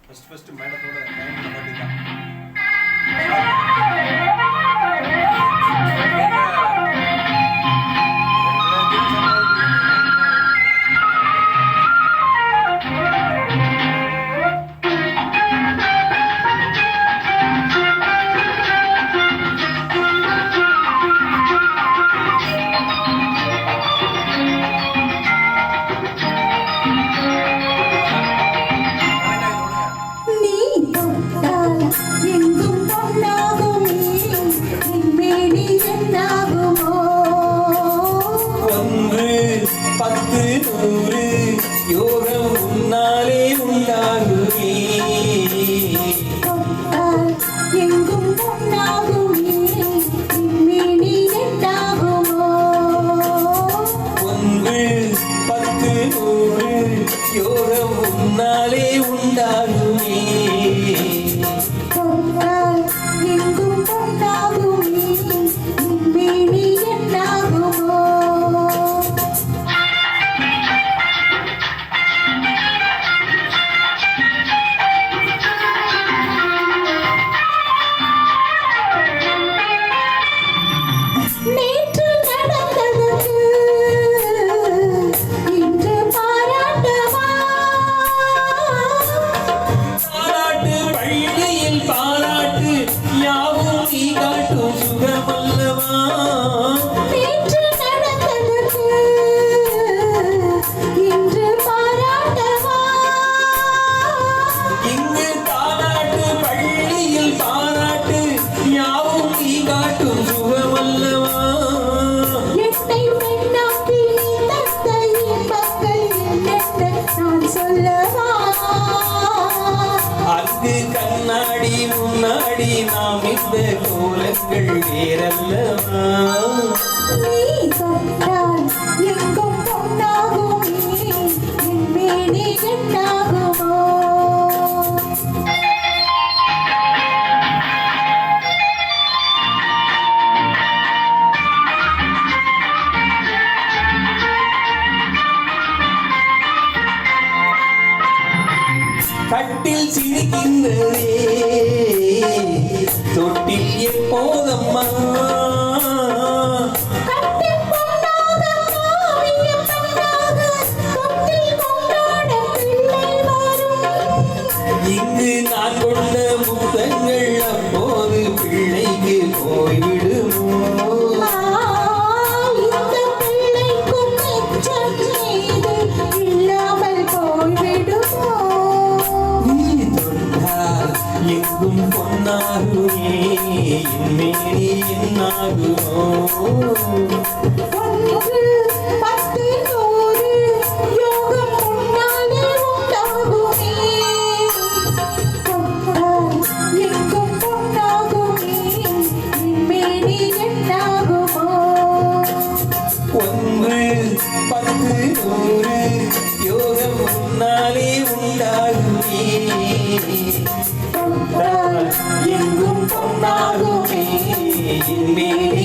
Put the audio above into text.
first மேடத்தோட line பாட்டிதான் யோகம் உன்னாலே உண்டாகுமே எங்கும் பொன்னாகுமே மேனி எட்டாகுமோ 1 10 100 யோகம் உன்னாலே உண்டாகுமே எங்கும் பொன்னாகுமே மேனி எட்டாகுமோ அங்கு கண்ணாடி முன்னாடி நாம் இந்த கோலங்கள் வேறல்லவா நீ தொட்டால் எங்கும் பொன்னாகுமே என் மேனி என்னாகுமோ கட்டில் சிரிக்கின்றதே தொட்டில் எப்போதம்மா இங்கு நான் கொண்ட முத்தங்கள் அப்போது பிள்ளைக்கு போய்விடுமோ எங்கும் பொன்னாகுமே மேனி என்னாகுமோ 1 10 100 யோகம் உன்னாலே உண்டாகுமே எங்கும் பொன்னாகுமே மேனி என்னாகுமோ 1 10 100 யோகம் உன்னாலே உண்டாகுமே எங்கும் பொன்னாகுமே மேனி